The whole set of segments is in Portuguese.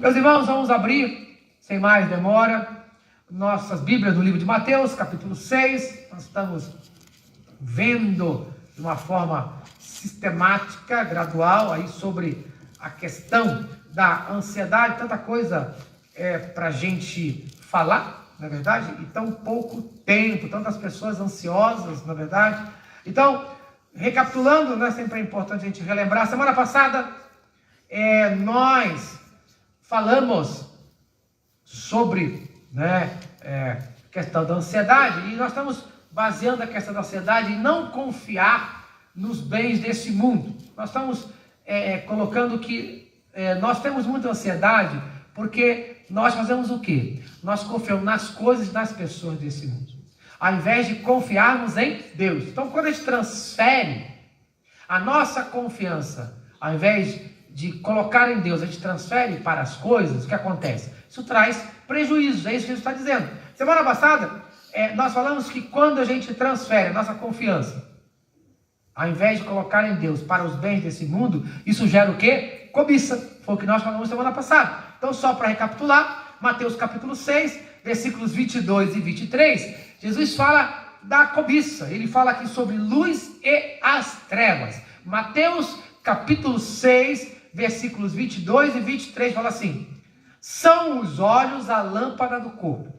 Meus irmãos, vamos abrir, sem mais demora, nossas Bíblias do livro de Mateus, capítulo 6. Nós estamos vendo de uma forma sistemática, gradual, aí sobre a questão da ansiedade. Tanta coisa para a gente falar, na verdade, e tão pouco tempo, tantas pessoas ansiosas, na verdade. Então, recapitulando, né, sempre é importante a gente relembrar. Semana passada, nós falamos sobre, questão da ansiedade, e nós estamos baseando a questão da ansiedade em não confiar nos bens desse mundo. Nós estamos colocando que nós temos muita ansiedade porque nós fazemos o quê? Nós confiamos nas coisas e nas pessoas desse mundo, ao invés de confiarmos em Deus. Então, quando a gente transfere a nossa confiança, ao invés de colocar em Deus, a gente transfere para as coisas, o que acontece? Isso traz prejuízos, é isso que ele está dizendo. Semana passada, nós falamos que quando a gente transfere a nossa confiança, ao invés de colocar em Deus para os bens desse mundo, isso gera o quê? Cobiça. Foi o que nós falamos semana passada. Então, só para recapitular, Mateus capítulo 6, versículos 22 e 23, Jesus fala da cobiça. Ele fala aqui sobre luz e as trevas. Mateus capítulo 6, versículos 22 e 23, fala assim: são os olhos a lâmpada do corpo.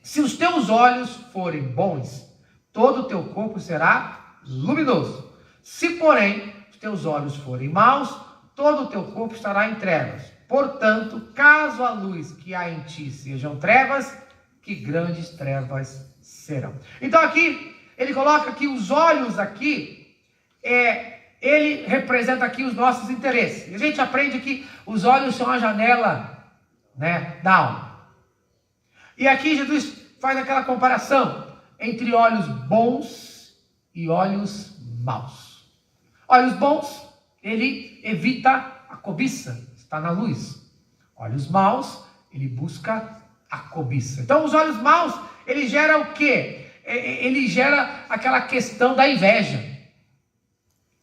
Se os teus olhos forem bons, todo o teu corpo será luminoso. Se, porém, os teus olhos forem maus, todo o teu corpo estará em trevas. Portanto, caso a luz que há em ti sejam trevas, que grandes trevas serão. Então aqui, ele coloca que os olhos aqui, ele representa aqui os nossos interesses. E a gente aprende que os olhos são a janela, da alma. E aqui Jesus faz aquela comparação entre olhos bons e olhos maus. Olhos bons, ele evita a cobiça, está na luz. Olhos maus, ele busca a cobiça. Então, os olhos maus, ele gera o quê? Ele gera aquela questão da inveja.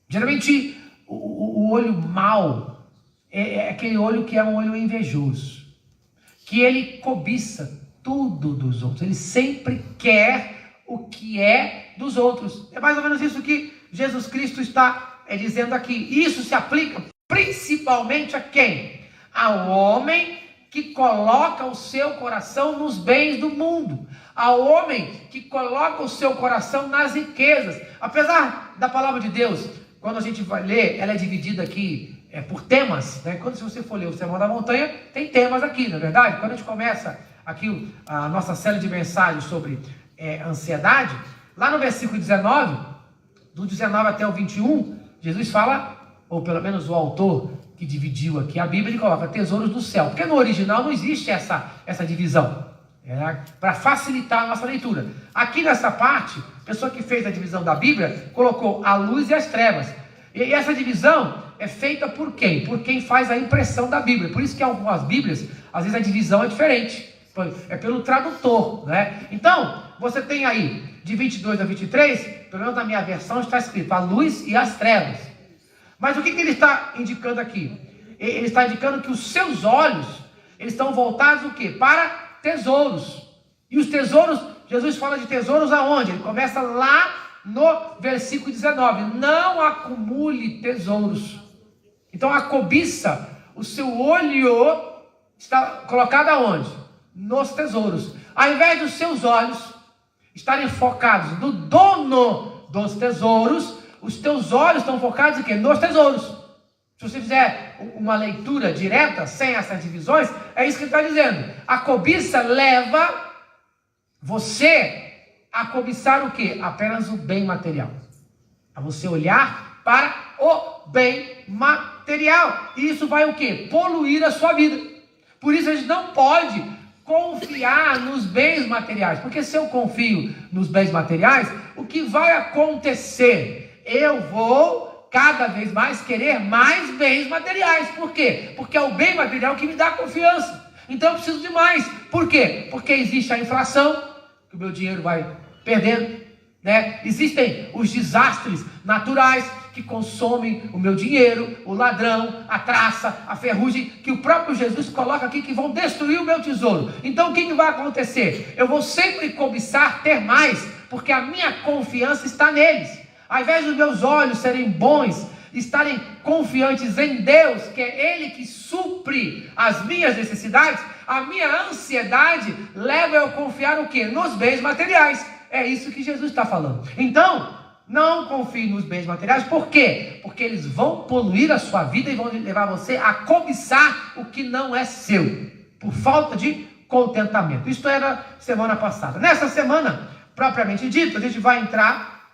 Geralmente, o olho mau é aquele olho que é um olho invejoso, que ele cobiça tudo dos outros. Ele sempre quer o que é dos outros. É mais ou menos isso que Jesus Cristo está dizendo aqui. Isso se aplica principalmente a quem? Ao homem que coloca o seu coração nos bens do mundo, ao homem que coloca o seu coração nas riquezas. Apesar da palavra de Deus, quando a gente vai ler, ela é dividida aqui por temas, Quando, se você for ler o Sermão da Montanha, tem temas aqui, não é verdade? Quando a gente começa aqui a nossa série de mensagens sobre ansiedade, lá no versículo 19, do 19 até o 21, Jesus fala, ou pelo menos o autor que dividiu aqui a Bíblia, ele coloca tesouros do céu, porque no original não existe essa divisão, para facilitar a nossa leitura. Aqui nessa parte, a pessoa que fez a divisão da Bíblia, colocou a luz e as trevas, e essa divisão é feita por quem? Por quem faz a impressão da Bíblia. Por isso que algumas Bíblias, às vezes a divisão é diferente, é pelo tradutor, Então, você tem aí, de 22 a 23, pelo menos na minha versão está escrito a luz e as trevas. Mas o que ele está indicando aqui? Ele está indicando que os seus olhos, eles estão voltados o quê? Para tesouros. E os tesouros, Jesus fala de tesouros aonde? Ele começa lá no versículo 19. Não acumule tesouros. Então a cobiça, o seu olho está colocado aonde? Nos tesouros. Ao invés dos seus olhos estarem focados no dono dos tesouros, os teus olhos estão focados em quê? Nos tesouros. Se você fizer uma leitura direta, sem essas divisões, é isso que ele está dizendo. A cobiça leva você a cobiçar o quê? Apenas o bem material. A você olhar para o bem material. E isso vai o quê? Poluir a sua vida. Por isso a gente não pode confiar nos bens materiais. Porque se eu confio nos bens materiais, o que vai acontecer? Eu vou cada vez mais querer mais bens materiais. Por quê? Porque é o bem material que me dá confiança. Então eu preciso de mais. Por quê? Porque existe a inflação, que o meu dinheiro vai perdendo, Existem os desastres naturais, que consomem o meu dinheiro, o ladrão, a traça, a ferrugem, que o próprio Jesus coloca aqui, que vão destruir o meu tesouro. Então o que vai acontecer? Eu vou sempre cobiçar ter mais, porque a minha confiança está neles. Ao invés dos meus olhos serem bons, estarem confiantes em Deus, que é Ele que supre as minhas necessidades, a minha ansiedade leva eu a confiar o quê? Nos bens materiais. É isso que Jesus está falando. Então, não confie nos bens materiais. Por quê? Porque eles vão poluir a sua vida e vão levar você a cobiçar o que não é seu, por falta de contentamento. Isto era semana passada. Nessa semana, propriamente dito, a gente vai entrar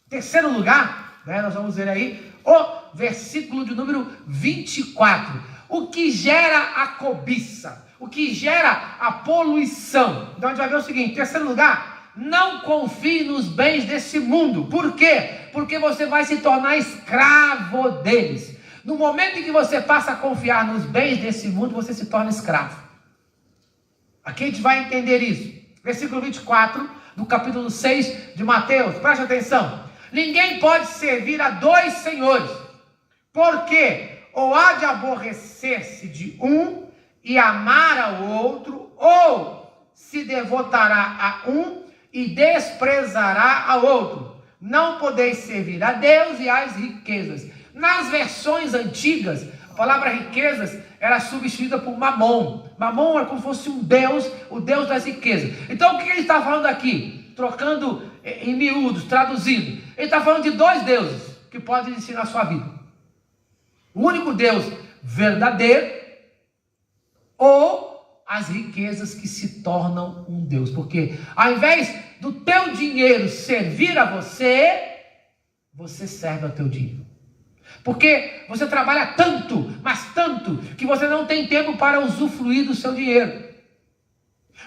em terceiro lugar, né? Nós vamos ver aí o versículo de número 24. O que gera a cobiça? O que gera a poluição? Então a gente vai ver o seguinte: em terceiro lugar, não confie nos bens desse mundo. Por quê? Porque você vai se tornar escravo deles. No momento em que você passa a confiar nos bens desse mundo, você se torna escravo. Aqui a gente vai entender isso. Versículo 24 do capítulo 6 de Mateus. Preste atenção. Ninguém pode servir a dois senhores, porque ou há de aborrecer-se de um e amar ao outro, ou se devotará a um e desprezará ao outro. Não podeis servir a Deus e às riquezas. Nas versões antigas, a palavra riquezas era substituída por mamon. Mamon era como se fosse um deus, o deus das riquezas. Então o que ele está falando aqui? Trocando em miúdos, traduzindo. Ele está falando de dois deuses que podem existir na sua vida. O único Deus verdadeiro, ou as riquezas que se tornam um Deus. Porque ao invés do teu dinheiro servir a você, você serve ao teu dinheiro. Porque você trabalha tanto, mas tanto, que você não tem tempo para usufruir do seu dinheiro.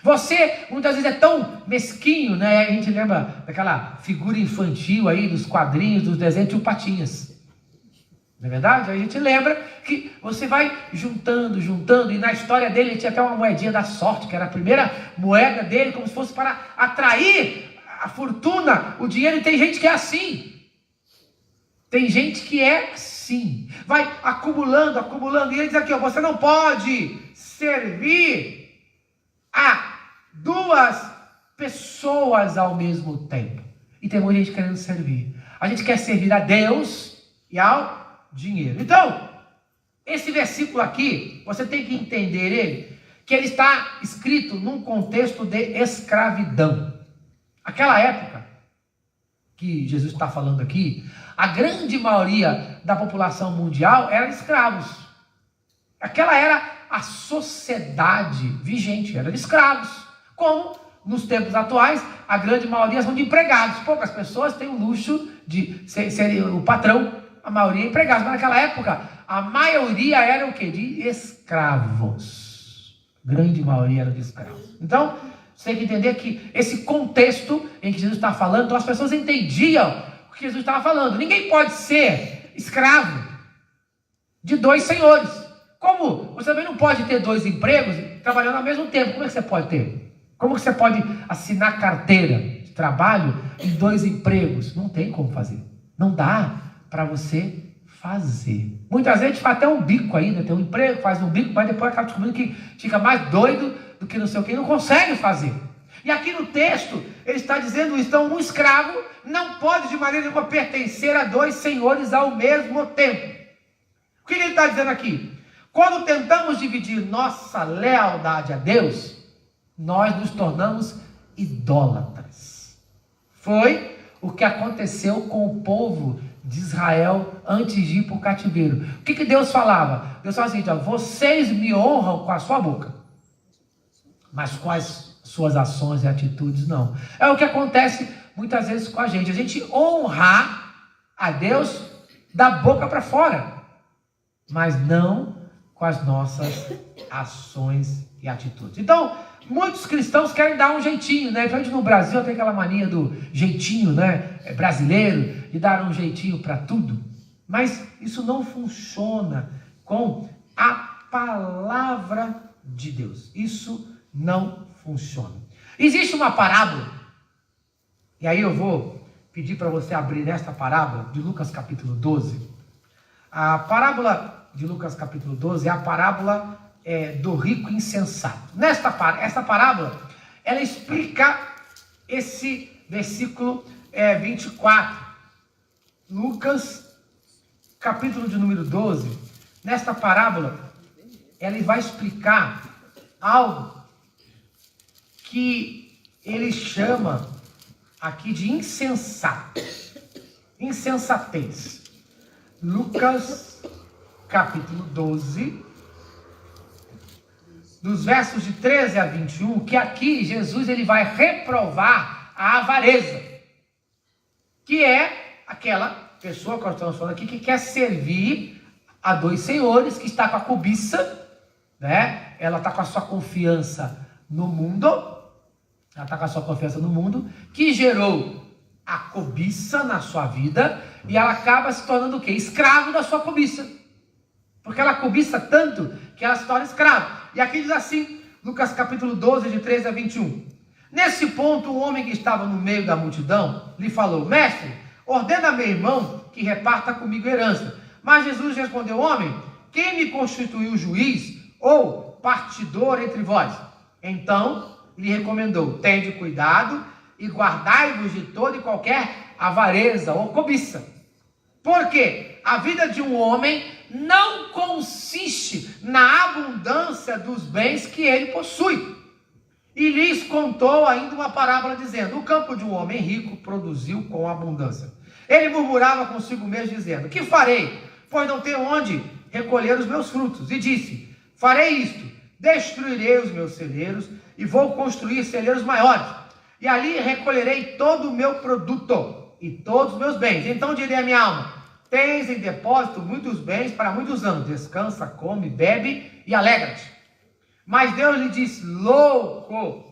Você muitas vezes é tão mesquinho, né? A gente lembra daquela figura infantil aí, dos quadrinhos, dos desenhos, Tio Patinhas. Não é verdade? Aí a gente lembra que você vai juntando, e na história dele ele tinha até uma moedinha da sorte, que era a primeira moeda dele, como se fosse para atrair a fortuna, o dinheiro. E tem gente que é assim. Tem gente que é assim. Vai acumulando, e ele diz aqui, ó, você não pode servir a duas pessoas ao mesmo tempo. E tem muita gente querendo servir. A gente quer servir a Deus e ao dinheiro. Então, esse versículo aqui, você tem que entender ele, que ele está escrito num contexto de escravidão. Aquela época que Jesus está falando aqui, a grande maioria da população mundial eram escravos. Aquela era a sociedade vigente, era de escravos. Como nos tempos atuais, a grande maioria são de empregados. Poucas pessoas têm o luxo de ser o patrão. A maioria é empregados, mas naquela época, a maioria era o quê? De escravos. Grande maioria era de escravos. Então, você tem que entender que esse contexto em que Jesus está falando, então as pessoas entendiam o que Jesus estava falando. Ninguém pode ser escravo de dois senhores. Como? Você também não pode ter dois empregos trabalhando ao mesmo tempo. Como é que você pode ter? Como que você pode assinar carteira de trabalho em dois empregos? Não tem como fazer. Não dá para você fazer. Muitas vezes a gente faz até um bico ainda, tem um emprego, faz um bico, mas depois acaba descobrindo que fica mais doido do que não sei o que, não consegue fazer. E aqui no texto, ele está dizendo isso. Então, um escravo não pode de maneira nenhuma pertencer a dois senhores ao mesmo tempo. O que ele está dizendo aqui? Quando tentamos dividir nossa lealdade a Deus, nós nos tornamos idólatras. Foi o que aconteceu com o povo de Israel antes de ir para o cativeiro. O que Deus falava? Deus falava assim, ó, vocês me honram com a sua boca, mas com as suas ações e atitudes não. É o que acontece muitas vezes com a gente. A gente honra a Deus da boca para fora, mas não com as nossas ações e atitudes. Então, muitos cristãos querem dar um jeitinho, né? Principalmente no Brasil tem aquela mania do jeitinho, né? Brasileiro, de dar um jeitinho para tudo. Mas isso não funciona com a palavra de Deus. Isso não funciona. Existe uma parábola, e aí eu vou pedir para você abrir nesta parábola de Lucas capítulo 12. A parábola de Lucas capítulo 12 é a parábola do rico insensato. Esta parábola, ela explica esse versículo 24. Lucas capítulo de número 12, nesta parábola, ele vai explicar algo que ele chama aqui de insensato, insensatez. Lucas capítulo 12, dos versos de 13 a 21, que aqui Jesus ele vai reprovar a avareza, que é aquela pessoa que nós estamos falando aqui que quer servir a dois senhores, que está com a cobiça, né? Ela está com a sua confiança no mundo, que gerou a cobiça na sua vida, e ela acaba se tornando o quê? Escravo da sua cobiça. Porque ela cobiça tanto que ela se torna escrava. E aqui diz assim, Lucas capítulo 12, de 13 a 21. Nesse ponto, um homem que estava no meio da multidão lhe falou: Mestre, ordena a meu irmão que reparta comigo herança. Mas Jesus respondeu: Homem, quem me constituiu juiz ou partidor entre vós? Então lhe recomendou: tende cuidado e guardai-vos de toda e qualquer avareza ou cobiça. Porque a vida de um homem não consiste na abundância dos bens que ele possui. E lhes contou ainda uma parábola dizendo: o campo de um homem rico produziu com abundância. Ele murmurava consigo mesmo dizendo: que farei? Pois não tenho onde recolher os meus frutos. E disse: farei isto, destruirei os meus celeiros e vou construir celeiros maiores. E ali recolherei todo o meu produto e todos os meus bens. Então direi à minha alma: tens em depósito muitos bens para muitos anos. Descansa, come, bebe e alegra-te. Mas Deus lhe disse: louco,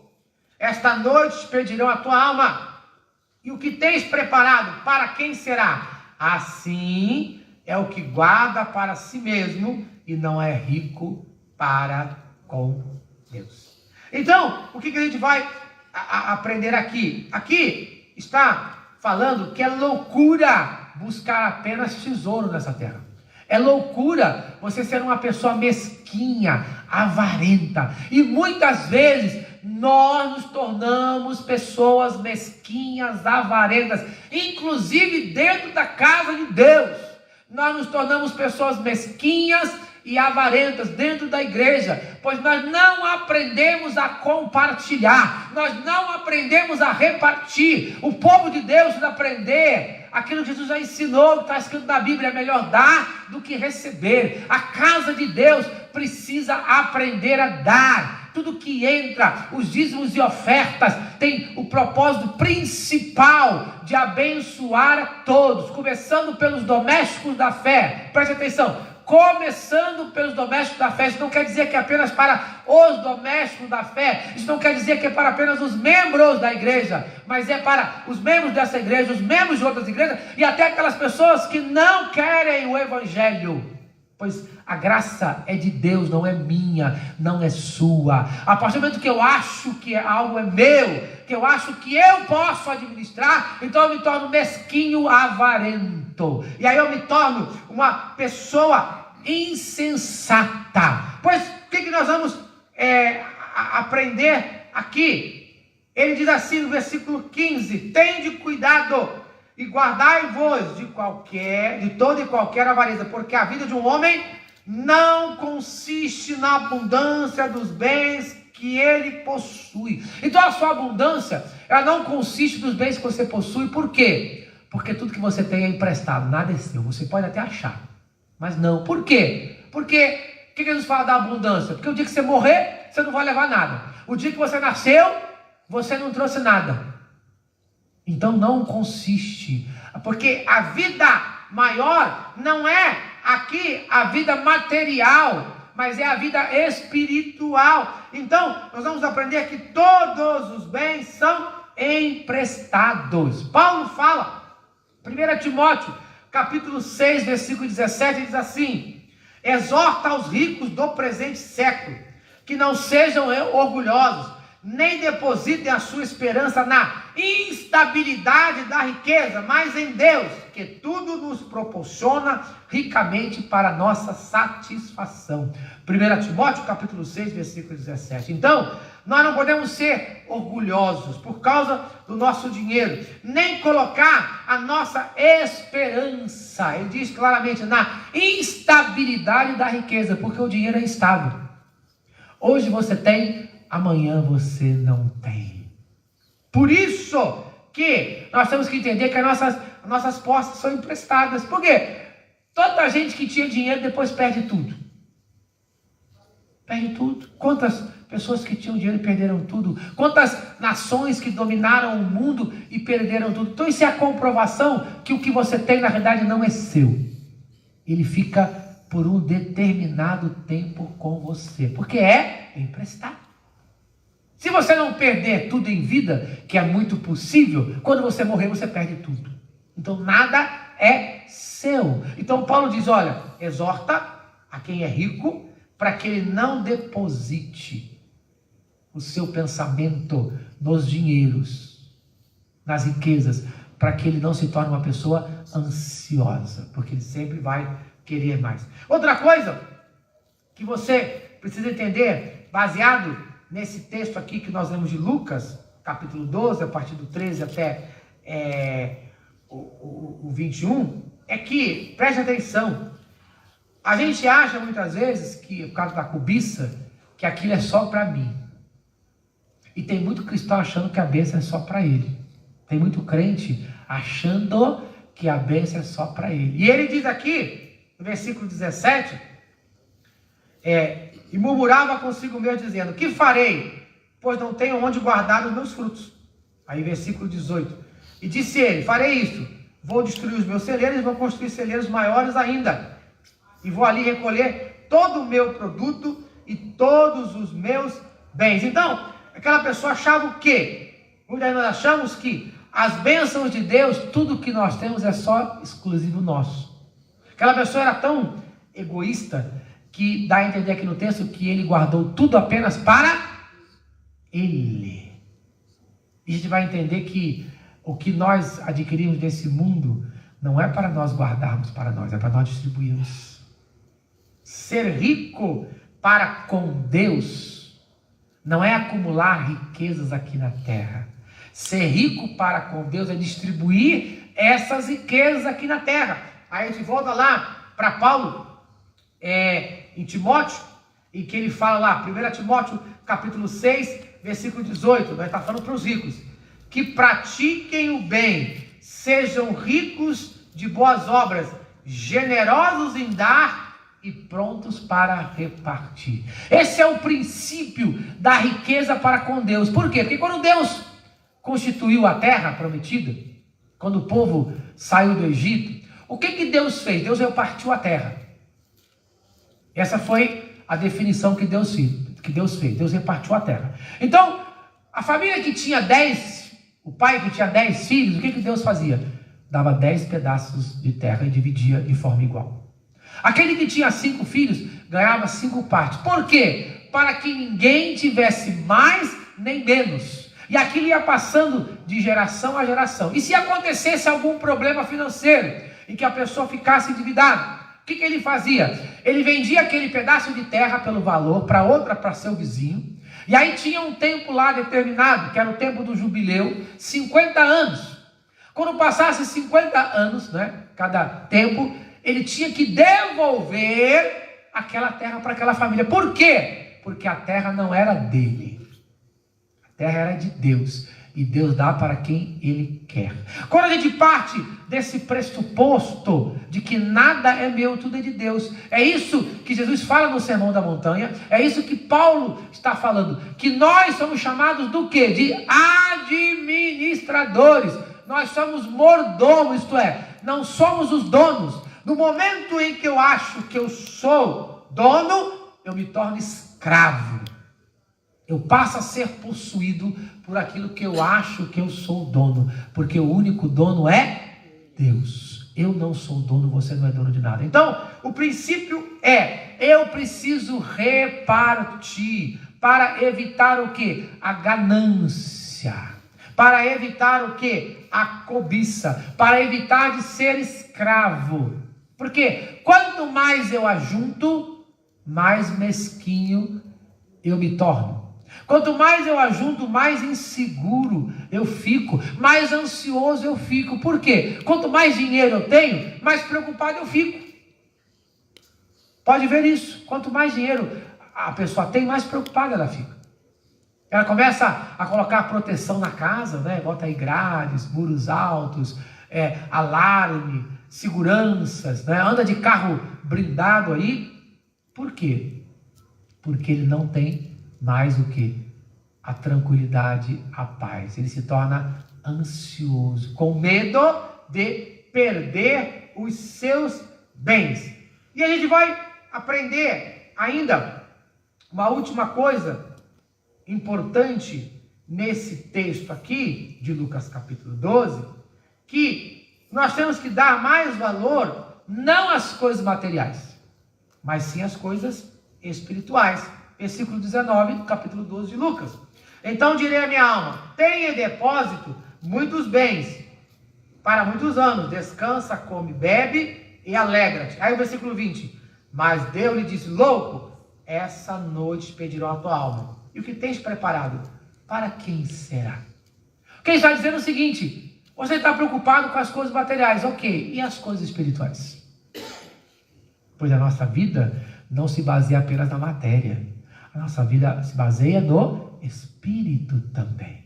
esta noite te pedirão a tua alma. E o que tens preparado, para quem será? Assim é o que guarda para si mesmo e não é rico para com Deus. Então, o que a gente vai aprender aqui? Aqui está falando que é loucura buscar apenas tesouro nessa terra. É loucura você ser uma pessoa mesquinha, avarenta. E muitas vezes nós nos tornamos pessoas mesquinhas, avarentas, inclusive dentro da casa de Deus. Nós nos tornamos pessoas mesquinhas e avarentas dentro da igreja, pois nós não aprendemos a compartilhar, nós não aprendemos a repartir. O povo de Deus precisa aprender aquilo que Jesus já ensinou, que está escrito na Bíblia: é melhor dar do que receber. A casa de Deus precisa aprender a dar. Tudo que entra, os dízimos e ofertas, tem o propósito principal de abençoar a todos, começando pelos domésticos da fé. Preste atenção, começando pelos domésticos da fé. Isso não quer dizer que é apenas para os domésticos da fé, isso não quer dizer que é para apenas os membros da igreja, mas é para os membros dessa igreja, os membros de outras igrejas, e até aquelas pessoas que não querem o evangelho. Pois a graça é de Deus, não é minha, não é sua. A partir do momento que eu acho que algo é meu, que eu acho que eu posso administrar, então eu me torno mesquinho, avarento. E aí eu me torno uma pessoa insensata. Pois o que nós vamos aprender aqui? Ele diz assim no versículo 15: tende cuidado e guardai-vos de toda e qualquer avareza, porque a vida de um homem não consiste na abundância dos bens que ele possui. Então a sua abundância, ela não consiste nos bens que você possui. Por quê? Porque tudo que você tem é emprestado, nada é seu. Você pode até achar, mas não. Por quê? Porque o que Jesus fala da abundância? Porque o dia que você morrer, você não vai levar nada. O dia que você nasceu, você não trouxe nada. Então não consiste, porque a vida maior não é aqui a vida material, mas é a vida espiritual. Então nós vamos aprender que todos os bens são emprestados. Paulo fala, 1 Timóteo capítulo 6, versículo 17, diz assim: exorta aos ricos do presente século, que não sejam orgulhosos, nem depositem a sua esperança na instabilidade da riqueza, mas em Deus, que tudo nos proporciona ricamente para a nossa satisfação. 1 Timóteo capítulo 6, versículo 17. Então, nós não podemos ser orgulhosos por causa do nosso dinheiro, nem colocar a nossa esperança, ele diz claramente, na instabilidade da riqueza, porque o dinheiro é instável. Hoje você tem, amanhã você não tem. Por isso que nós temos que entender que as nossas posses são emprestadas. Por quê? Toda gente que tinha dinheiro depois perde tudo. Perde tudo. Quantas pessoas que tinham dinheiro e perderam tudo? Quantas nações que dominaram o mundo e perderam tudo? Então isso é a comprovação que o que você tem na verdade não é seu. Ele fica por um determinado tempo com você, porque é emprestado. Se você não perder tudo em vida, que é muito possível, quando você morrer você perde tudo. Então nada é seu. Então Paulo diz, olha, exorta a quem é rico para que ele não deposite o seu pensamento nos dinheiros, nas riquezas, para que ele não se torne uma pessoa ansiosa, porque ele sempre vai querer mais. Outra coisa que você precisa entender, baseado nesse texto aqui que nós lemos de Lucas, capítulo 12, a partir do 13 até o 21, é que, preste atenção, a gente acha muitas vezes que, por causa da cobiça, que aquilo é só para mim. E tem muito cristão achando que a bênção é só para ele. Tem muito crente achando que a bênção é só para ele. E ele diz aqui, no versículo 17, e murmurava consigo mesmo, dizendo, que farei? Pois não tenho onde guardar os meus frutos. Aí versículo 18, e disse ele, farei isto, vou destruir os meus celeiros, e vou construir celeiros maiores ainda, e vou ali recolher todo o meu produto e todos os meus bens. Então, aquela pessoa achava o quê? Muitas vezes nós achamos que as bênçãos de Deus, tudo que nós temos é só exclusivo nosso. Aquela pessoa era tão egoísta, que dá a entender aqui no texto que ele guardou tudo apenas para ele. E a gente vai entender que o que nós adquirimos desse mundo não é para nós guardarmos para nós, é para nós distribuirmos. Ser rico para com Deus não é acumular riquezas aqui na terra. Ser rico para com Deus é distribuir essas riquezas aqui na terra. Aí a gente volta lá para Paulo, em Timóteo, em que ele fala lá, 1 Timóteo capítulo 6, versículo 18, vai estar falando para os ricos, que pratiquem o bem, sejam ricos de boas obras, generosos em dar e prontos para repartir. Esse é o princípio da riqueza para com Deus. Por quê? Porque quando Deus constituiu a terra prometida, quando o povo saiu do Egito, o que Deus fez? Deus repartiu a terra. Essa foi a definição que Deus fez. Deus repartiu a terra. Então, a família que tinha 10, o pai que tinha 10 filhos, o que Deus fazia? Dava 10 pedaços de terra e dividia de forma igual. Aquele que tinha 5 filhos, ganhava 5 partes. Por quê? Para que ninguém tivesse mais nem menos. E aquilo ia passando de geração a geração. E se acontecesse algum problema financeiro, em que a pessoa ficasse endividada, o que ele fazia? Ele vendia aquele pedaço de terra pelo valor para seu vizinho. E aí tinha um tempo lá determinado, que era o tempo do jubileu, 50 anos. Quando passasse 50 anos, cada tempo, ele tinha que devolver aquela terra para aquela família. Por quê? Porque a terra não era dele. A terra era de Deus. E Deus dá para quem Ele quer. Quando a gente parte desse pressuposto de que nada é meu, tudo é de Deus. É isso que Jesus fala no Sermão da Montanha. É isso que Paulo está falando. Que nós somos chamados do quê? De administradores. Nós somos mordomos, isto é, não somos os donos. No momento em que eu acho que eu sou dono, eu me torno escravo. Eu passo a ser possuído por aquilo que eu acho que eu sou dono, porque o único dono é Deus. Eu não sou dono, você não é dono de nada. Então, o princípio é, eu preciso repartir para evitar o quê? A ganância. para evitar o quê? A cobiça, para evitar de ser escravo. Porque quanto mais eu ajunto, mais mesquinho eu me torno. Quanto mais eu ajunto, mais inseguro eu fico, mais ansioso eu fico. Por quê? Quanto mais dinheiro eu tenho, mais preocupado eu fico. Pode ver isso. Quanto mais dinheiro a pessoa tem, mais preocupada ela fica. Ela começa a colocar proteção na casa, né? Bota aí grades, muros altos, alarme, seguranças, né? Anda de carro blindado aí. Por quê? Porque ele não tem mais o quê? A tranquilidade, a paz. Ele se torna ansioso, com medo de perder os seus bens. E a gente vai aprender ainda uma última coisa importante nesse texto aqui, de Lucas capítulo 12, que nós temos que dar mais valor, não às coisas materiais, mas sim às coisas espirituais. Versículo 19, do capítulo 12 de Lucas. Então direi à minha alma, tenha em depósito muitos bens, para muitos anos, descansa, come, bebe e alegra-te. Aí o versículo 20, mas Deus lhe disse, louco, essa noite pedirão a tua alma. E o que tens preparado? Para quem será? Quem está dizendo é o seguinte, você está preocupado com as coisas materiais, ok, e as coisas espirituais? Pois a nossa vida não se baseia apenas na matéria. A nossa vida se baseia no espírito também.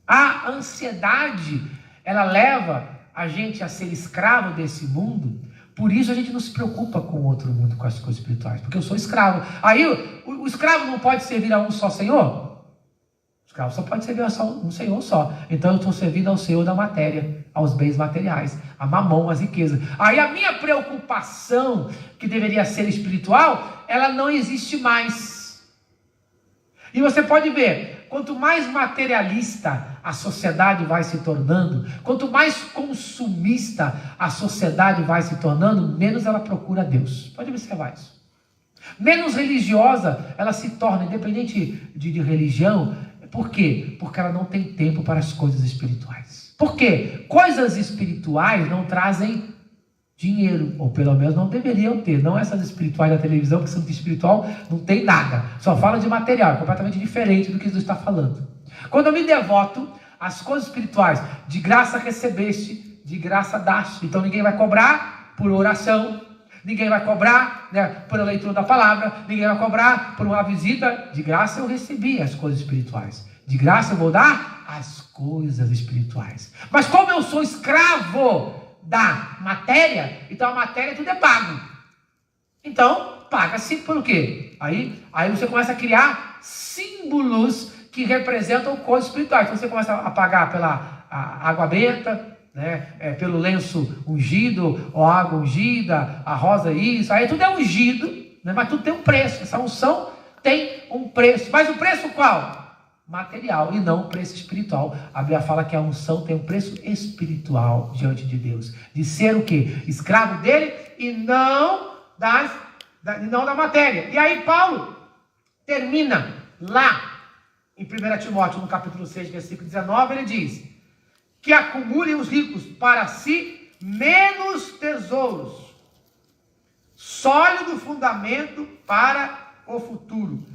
A ansiedade, ela leva a gente a ser escravo desse mundo. Por isso a gente não se preocupa com o outro mundo, com as coisas espirituais. Porque eu sou escravo. Aí o escravo não pode servir a um só senhor? O escravo só pode servir a um senhor só. Então eu estou servindo ao senhor da matéria, aos bens materiais, a mamão, às riquezas. Aí a minha preocupação, que deveria ser espiritual, ela não existe mais. E você pode ver, quanto mais materialista a sociedade vai se tornando, quanto mais consumista a sociedade vai se tornando, menos ela procura Deus. Pode observar isso. Menos religiosa ela se torna, independente de religião. Por quê? Porque ela não tem tempo para as coisas espirituais. Por quê? Coisas espirituais não trazem dinheiro, ou pelo menos não deveriam ter, não essas espirituais da televisão, que são de espiritual, não tem nada, só fala de material, é completamente diferente do que Jesus está falando. Quando eu me devoto às coisas espirituais, de graça recebeste, de graça daste, então ninguém vai cobrar por oração, ninguém vai cobrar, né, por a leitura da palavra, ninguém vai cobrar por uma visita, de graça eu recebi as coisas espirituais, de graça eu vou dar as coisas espirituais. Mas como eu sou escravo da matéria, então a matéria tudo é pago. Então, paga-se por quê? Aí você começa a criar símbolos que representam coisas espirituais. Então você começa a pagar pela água benta, né? Pelo lenço ungido, ou água ungida, a rosa isso, aí tudo é ungido, né? Mas tudo tem um preço. Essa unção tem um preço. Mas o preço qual? Material e não preço espiritual. A Bíblia fala que a unção tem um preço espiritual diante de Deus, de ser o quê? Escravo dele e não da matéria. E aí Paulo termina lá em 1 Timóteo, no capítulo 6, versículo 19, ele diz que acumulem os ricos para si menos tesouros, sólido fundamento para o futuro,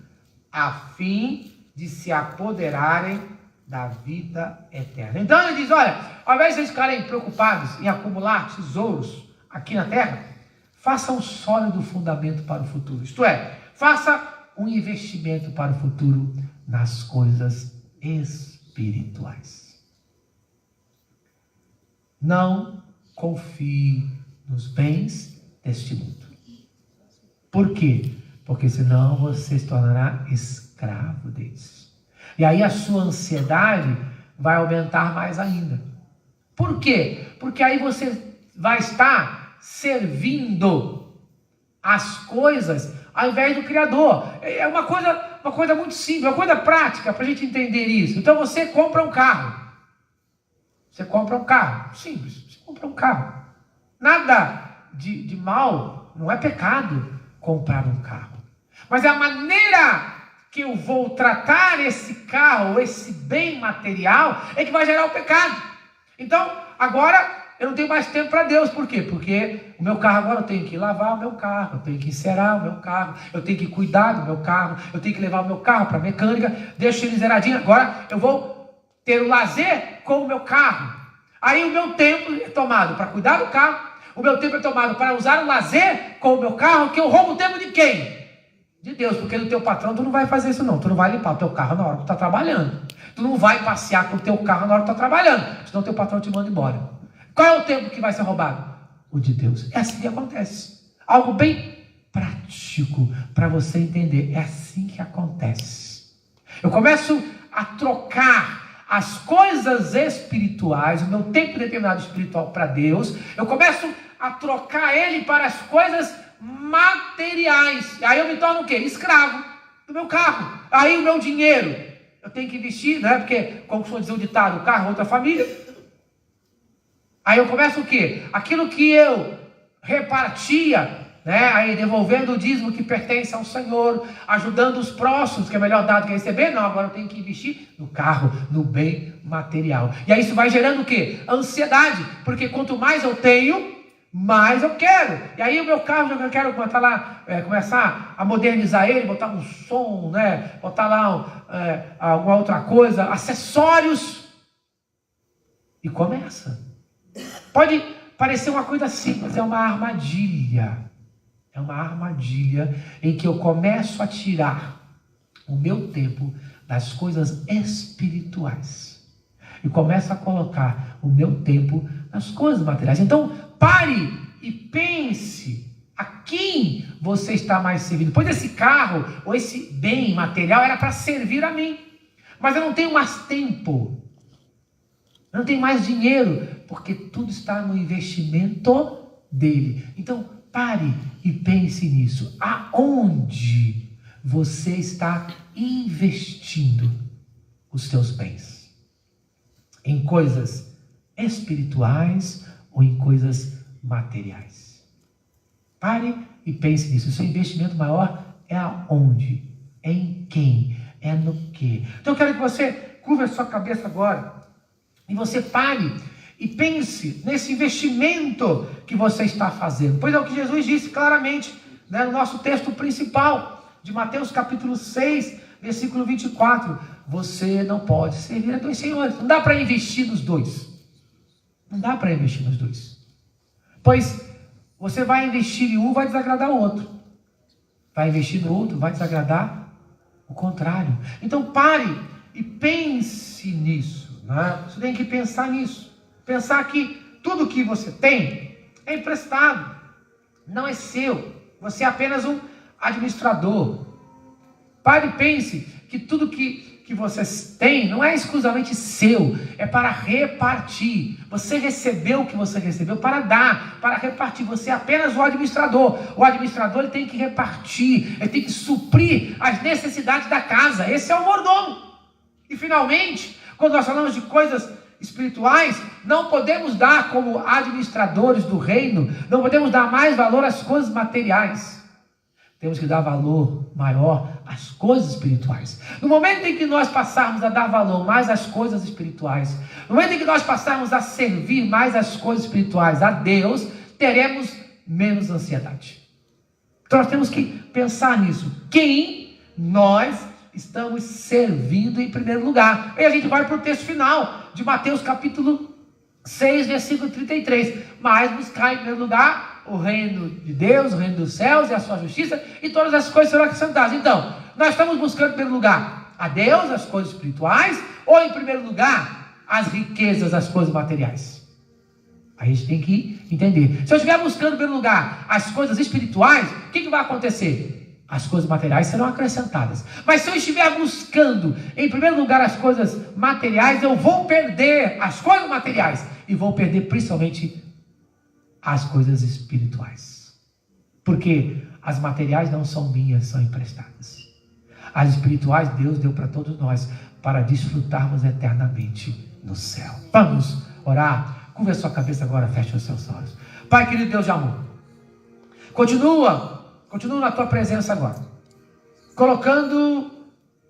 a fim de se apoderarem da vida eterna. Então ele diz, olha, ao invés de vocês ficarem preocupados em acumular tesouros aqui na terra, faça um sólido fundamento para o futuro. Isto é, faça um investimento para o futuro nas coisas espirituais. Não confie nos bens deste mundo. Por quê? Porque senão você se tornará escravo deles. E aí a sua ansiedade vai aumentar mais ainda. Por quê? Porque aí você vai estar servindo as coisas ao invés do Criador. É uma coisa muito simples, uma coisa prática para a gente entender isso. Então você compra um carro. Você compra um carro. Simples, você compra um carro. Nada de mal, não é pecado comprar um carro. Mas é a maneira que eu vou tratar esse carro, esse bem material, é que vai gerar o pecado. Então, agora eu não tenho mais tempo para Deus. Por quê? Porque o meu carro agora eu tenho que lavar o meu carro, eu tenho que encerar o meu carro, eu tenho que cuidar do meu carro, eu tenho que levar o meu carro para a mecânica, deixo ele zeradinho. Agora eu vou ter o lazer com o meu carro. Aí o meu tempo é tomado para cuidar do carro, o meu tempo é tomado para usar o lazer com o meu carro, que eu roubo o tempo de quem? De Deus, porque no teu patrão tu não vai fazer isso não, tu não vai limpar o teu carro na hora que tu está trabalhando, tu não vai passear com o teu carro na hora que tu está trabalhando, senão o teu patrão te manda embora. Qual é o tempo que vai ser roubado? O de Deus. É assim que acontece, algo bem prático para você entender, é assim que acontece. Eu começo a trocar as coisas espirituais, o meu tempo determinado espiritual para Deus, eu começo a trocar ele para as coisas materiais. Aí eu me torno o quê? Escravo do meu carro. Aí o meu dinheiro, eu tenho que investir, né? Porque, como costuma dizer o ditado, o carro é outra família. Aí eu começo o quê? Aquilo que eu repartia, né? Aí devolvendo o dízimo que pertence ao Senhor, ajudando os próximos, que é melhor dar do que receber. Não, agora eu tenho que investir no carro, no bem material. E aí isso vai gerando o quê? Ansiedade, porque quanto mais eu tenho, mais eu quero. E aí o meu carro, eu quero botar lá, começar a modernizar ele, botar um som, né? Botar lá alguma outra coisa, acessórios. E começa. Pode parecer uma coisa simples, é uma armadilha. É uma armadilha em que eu começo a tirar o meu tempo das coisas espirituais. E começo a colocar o meu tempo nas coisas materiais. Então, pare e pense a quem você está mais servindo. Pois esse carro ou esse bem material era para servir a mim. Mas eu não tenho mais tempo. Eu não tenho mais dinheiro, porque tudo está no investimento dele. Então, pare e pense nisso. Aonde você está investindo os seus bens? Em coisas espirituais ou em coisas materiais? Pare e pense nisso. O seu investimento maior é aonde? É em quem? É no quê? Então eu quero que você curva a sua cabeça agora e você pare e pense nesse investimento que você está fazendo. Pois é o que Jesus disse claramente, né, no nosso texto principal de Mateus capítulo 6, versículo 24. Você não pode servir a dois senhores. Não dá para investir nos dois. Não dá para investir nos dois. Pois você vai investir em um, vai desagradar o outro. Vai investir no outro, vai desagradar o contrário. Então pare e pense nisso, né? Você tem que pensar nisso. Pensar que tudo que você tem é emprestado. Não é seu. Você é apenas um administrador. Pare e pense que tudo que você tem não é exclusivamente seu, é para repartir. Você recebeu o que você recebeu para dar, para repartir. Você é apenas o administrador. O administrador ele tem que repartir, ele tem que suprir as necessidades da casa. Esse é o mordomo. E finalmente, quando nós falamos de coisas espirituais, não podemos dar como administradores do reino, não podemos dar mais valor às coisas materiais. Temos que dar valor maior às coisas espirituais. No momento em que nós passarmos a dar valor mais às coisas espirituais, no momento em que nós passarmos a servir mais às coisas espirituais, a Deus, teremos menos ansiedade. Então nós temos que pensar nisso. Quem nós estamos servindo em primeiro lugar? Aí a gente vai para o texto final de Mateus capítulo 6, versículo 33. Mas buscar em primeiro lugar o reino de Deus, o reino dos céus e a sua justiça, e todas as coisas serão acrescentadas. Então, nós estamos buscando em primeiro lugar a Deus, as coisas espirituais, ou em primeiro lugar as riquezas, as coisas materiais? A gente tem que entender. Se eu estiver buscando em primeiro lugar as coisas espirituais, o que vai acontecer? As coisas materiais serão acrescentadas. Mas se eu estiver buscando em primeiro lugar as coisas materiais, eu vou perder as coisas materiais e vou perder principalmente as coisas espirituais. Porque as materiais não são minhas, são emprestadas. As espirituais Deus deu para todos nós, para desfrutarmos eternamente no céu. Vamos orar? Curva a sua cabeça agora, feche os seus olhos. Pai querido, Deus de amor, continua na tua presença agora, colocando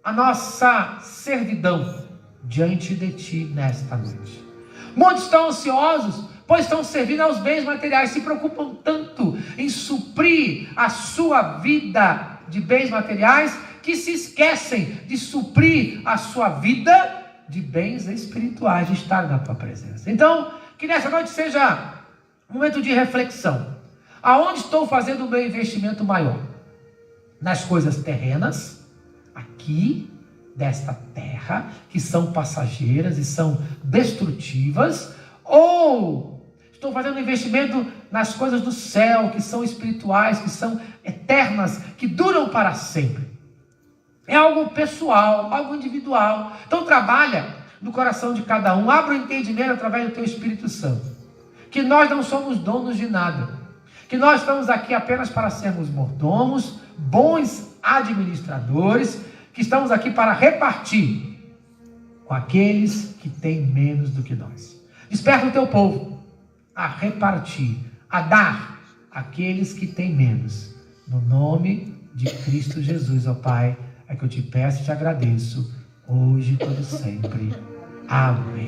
a nossa servidão diante de ti nesta noite. Muitos estão ansiosos, pois estão servindo aos bens materiais, se preocupam tanto em suprir a sua vida de bens materiais, que se esquecem de suprir a sua vida de bens espirituais, de estar na tua presença. Então, que nessa noite seja um momento de reflexão. Aonde estou fazendo o meu investimento maior? Nas coisas terrenas, aqui, desta terra, que são passageiras e são destrutivas, ou estou fazendo um investimento nas coisas do céu, que são espirituais, que são eternas, que duram para sempre? É algo pessoal, algo individual. Então trabalha no coração de cada um, abra o entendimento através do teu Espírito Santo, que nós não somos donos de nada, que nós estamos aqui apenas para sermos mordomos, bons administradores, que estamos aqui para repartir com aqueles que têm menos do que nós. Desperta o teu povo a repartir, a dar àqueles que têm menos. No nome de Cristo Jesus, ó Pai, é que eu te peço e te agradeço, hoje e todo sempre. Amém.